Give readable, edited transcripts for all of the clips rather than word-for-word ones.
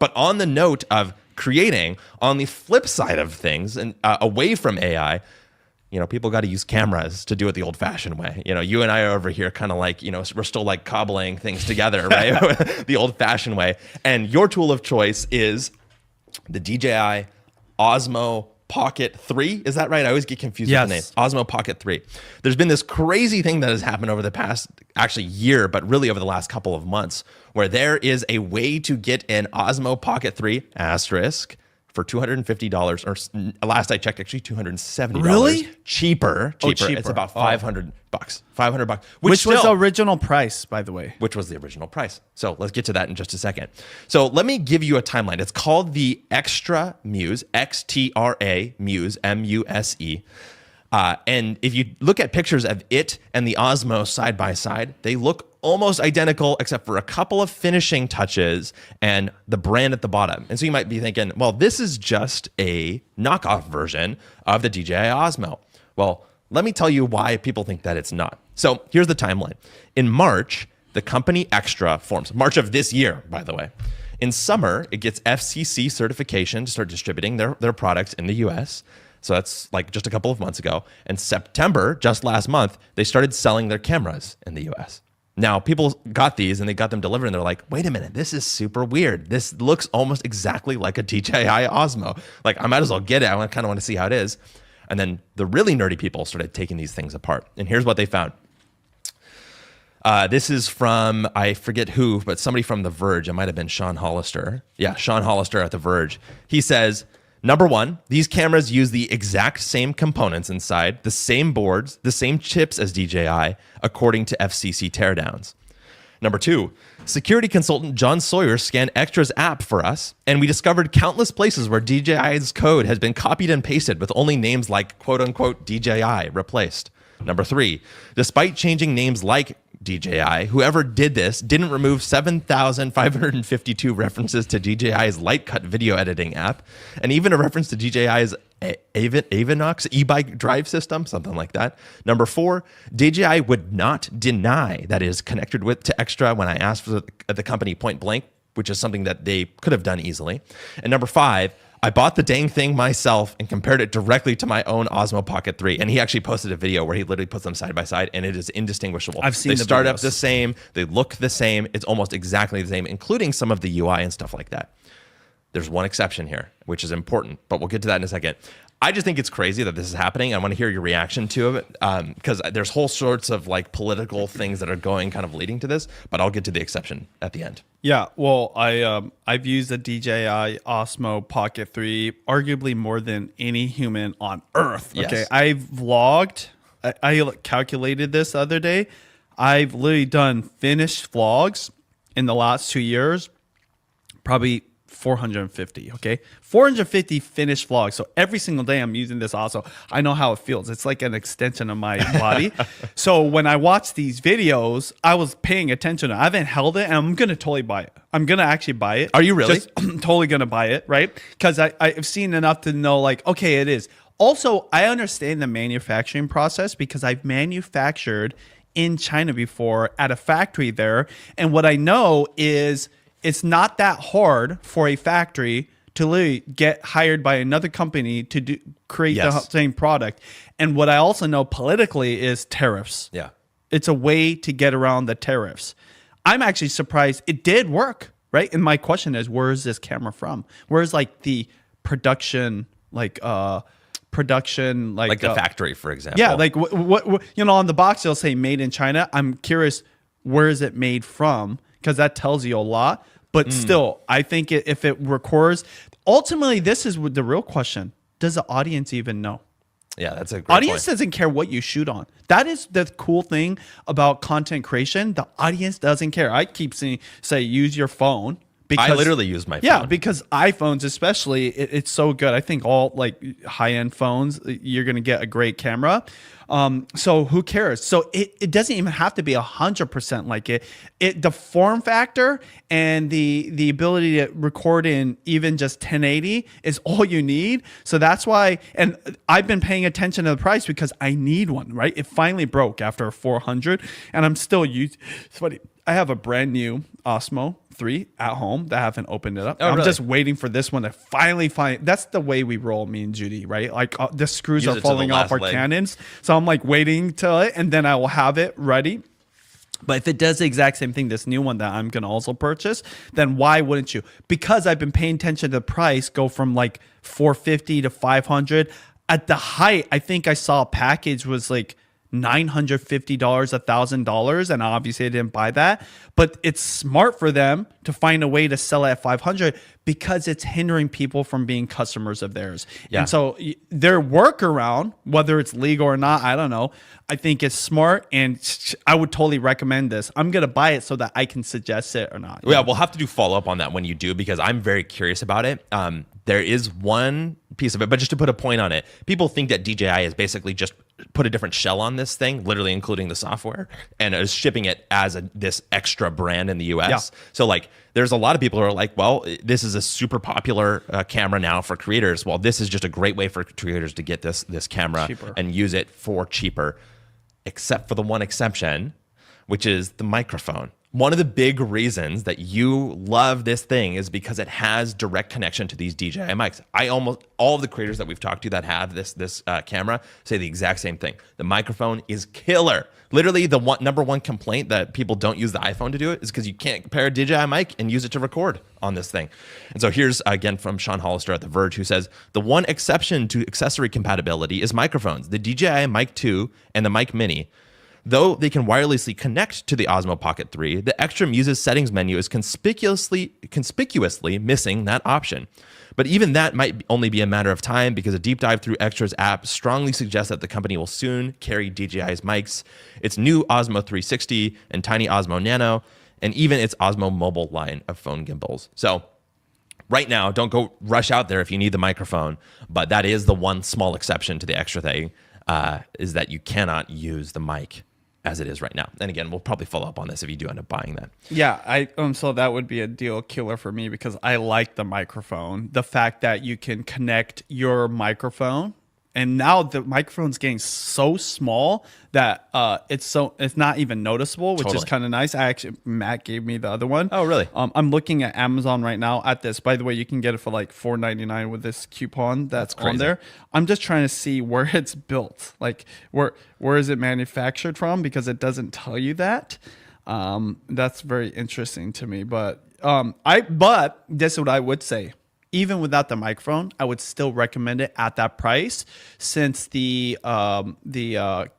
But on the note of creating, on the flip side of things and away from AI, people got to use cameras to do it the old-fashioned way. You and I are over here kind of like, we're still like cobbling things together, right? The old-fashioned way. And your tool of choice is the DJI Osmo Pocket 3. Is that right? I always get confused with the name. Osmo Pocket 3. There's been this crazy thing that has happened over the past, actually year, but really over the last couple of months, where there is a way to get an Osmo Pocket 3 asterisk for $250, or last I checked, actually $270. Really? Cheaper. Cheaper. It's about $500. $500. Which was the original price, by the way. Which was the original price. So let's get to that in just a second. So let me give you a timeline. It's called the Extra Muse, XTRA Muse, M-U-S-E. And if you look at pictures of it and the Osmo side by side, they look almost identical except for a couple of finishing touches and the brand at the bottom. And so you might be thinking, well, this is just a knockoff version of the DJI Osmo. Well, let me tell you why people think that it's not. So here's the timeline. In March, the company Extra forms. March of this year, by the way. In summer, it gets FCC certification to start distributing their products in the US. So that's like just a couple of months ago. And September, just last month, they started selling their cameras in the US. Now, people got these and they got them delivered and they're like, wait a minute, this is super weird. This looks almost exactly like a DJI Osmo. Like, I might as well get it. I kind of want to see how it is. And then the really nerdy people started taking these things apart. And here's what they found. This is from, I forget who, but somebody from The Verge. It might have been Sean Hollister. Yeah, Sean Hollister at The Verge. He says, number one, these cameras use the exact same components inside, the same boards, the same chips as DJI, according to FCC teardowns. Number two, security consultant John Sawyer scanned Extra's app for us, and we discovered countless places where DJI's code has been copied and pasted with only names like quote-unquote DJI replaced. Number three, despite changing names like DJI, whoever did this didn't remove 7,552 references to DJI's Lightcut video editing app, and even a reference to DJI's Avinox e-bike drive system, something like that. Number four, DJI would not deny that it is connected to Extra when I asked for the company point blank, which is something that they could have done easily. And number five, I bought the dang thing myself and compared it directly to my own Osmo Pocket 3. And he actually posted a video where he literally puts them side by side and it is indistinguishable. I've seen They the start videos. up the same. They look the same. It's almost exactly the same, including some of the UI and stuff like that. There's one exception here, which is important, but we'll get to that in a second. I just think it's crazy that this is happening. I want to hear your reaction to it because there's whole sorts of like political things that are going kind of leading to this, but I'll get to the exception at the end. Yeah, well, I've used the DJI Osmo Pocket 3 arguably more than any human on Earth. Yes. Okay, I've vlogged. I calculated this the other day. I've literally done finished vlogs in the last 2 years, probably 450, okay? 450 finished vlogs. So every single day I'm using this also. I know how it feels. It's like an extension of my body. So when I watch these videos, I was paying attention. I haven't held it and I'm going to totally buy it. I'm going to actually buy it. Are you really? I'm totally going to buy it, right? Because I've seen enough to know like, okay, it is. Also, I understand the manufacturing process because I've manufactured in China before at a factory there. And what I know is it's not that hard for a factory to literally get hired by another company to create the same product. And what I also know politically is tariffs. Yeah. It's a way to get around the tariffs. I'm actually surprised it did work, right? And my question is, where is this camera from? Where's like the production, like the factory, for example. Yeah, like what on the box it'll say made in China. I'm curious, where is it made from? Because that tells you a lot. But still, I think if it records, ultimately, this is the real question. Does the audience even know? Yeah, that's a great audience point. doesn't care what you shoot on. That is the cool thing about content creation. The audience doesn't care. I keep saying, use your phone. Because, I literally use my phone. Yeah, because iPhones especially, it's so good. I think all like high-end phones, you're going to get a great camera. So who cares? So it doesn't even have to be 100% like it. The form factor and the ability to record in even just 1080 is all you need. So that's why, and I've been paying attention to the price because I need one, right? It finally broke after 400 and I'm still using, it's funny. I have a brand new Osmo 3 at home that I haven't opened it up. Oh, I'm really? just waiting for this one to finally find. That's the way we roll, me and Judy, right? Like the screws Use are it to the falling off last our leg. Canons. So I'm like waiting till it, and then I will have it ready. But if it does the exact same thing, this new one that I'm going to also purchase, then why wouldn't you? Because I've been paying attention to the price go from like 450 to 500. At the height, I think I saw a package was like $950, $1,000, and obviously I didn't buy that. But it's smart for them to find a way to sell it at 500 because it's hindering people from being customers of theirs. Yeah. And so their workaround, whether it's legal or not, I don't know. I think it's smart, and I would totally recommend this. I'm gonna buy it so that I can suggest it or not. Yeah, we'll have to do follow up on that when you do, because I'm very curious about it. There is one piece of it, but just to put a point on it, people think that DJI is basically just put a different shell on this thing, literally including the software, and is shipping it as this extra brand in the US. Yeah. So like, there's a lot of people who are like, well, this is a super popular camera now for creators. Well, this is just a great way for creators to get this camera Cheaper. and use it for cheaper, except for the one exception, which is the microphone. One of the big reasons that you love this thing is because it has direct connection to these DJI mics. Almost all of the creators that we've talked to that have this camera say the exact same thing. The microphone is killer. Literally, the number one complaint that people don't use the iPhone to do it is because you can't pair a DJI mic and use it to record on this thing. And so here's again from Sean Hollister at The Verge, who says the one exception to accessory compatibility is microphones. The DJI Mic 2 and the Mic Mini. Though they can wirelessly connect to the Osmo Pocket 3, the Extra Muse's settings menu is conspicuously missing that option. But even that might only be a matter of time, because a deep dive through Extra's app strongly suggests that the company will soon carry DJI's mics, its new Osmo 360 and tiny Osmo Nano, and even its Osmo Mobile line of phone gimbals. So right now, don't go rush out there if you need the microphone, but that is the one small exception to the Extra thing, is that you cannot use the mic as it is right now. And again, we'll probably follow up on this if you do end up buying that. Yeah, so that would be a deal killer for me because I like the microphone. The fact that you can connect your microphone, and now the microphone's getting so small that it's not even noticeable, which is Totally. kind of nice. Matt gave me the other one. Oh, really? I'm looking at Amazon right now at this. By the way, you can get it for like $4.99 with this coupon that's on crazy. there. I'm just trying to see where it's built, like where is it manufactured from, because it doesn't tell you that. That's very interesting to me. But this is what I would say. Even without the microphone, I would still recommend it at that price, since the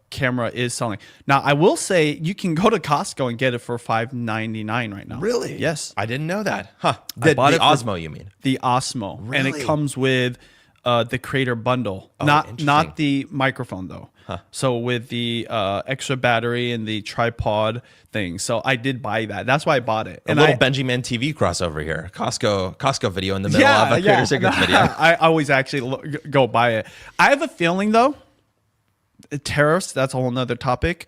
camera is selling. Now, I will say you can go to Costco and get it for $5.99 right now. Really? Yes. I didn't know that. Huh. I bought the it for- Osmo, you mean? The Osmo, and it Really? comes with the creator bundle, interesting. not the microphone though. So with the extra battery and the tripod thing. So I did buy that. That's why I bought it. A little Benjamin TV crossover here. Costco video in the middle of a Creator yeah. Secrets video. I always actually go buy it. I have a feeling though, tariffs, that's a whole nother topic.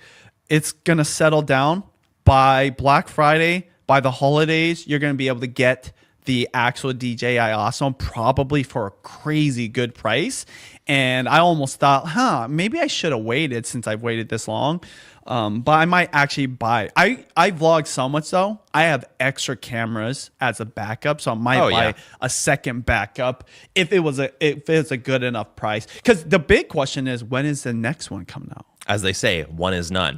It's going to settle down by Black Friday, by the holidays. You're going to be able to get the actual DJI Osmo probably for a crazy good price. And I almost thought, maybe I should have waited since I've waited this long. But I might actually buy. I vlog so much though. I have extra cameras as a backup, so I might buy a second backup if it's a good enough price. Because the big question is, when is the next one coming out? As they say, one is none.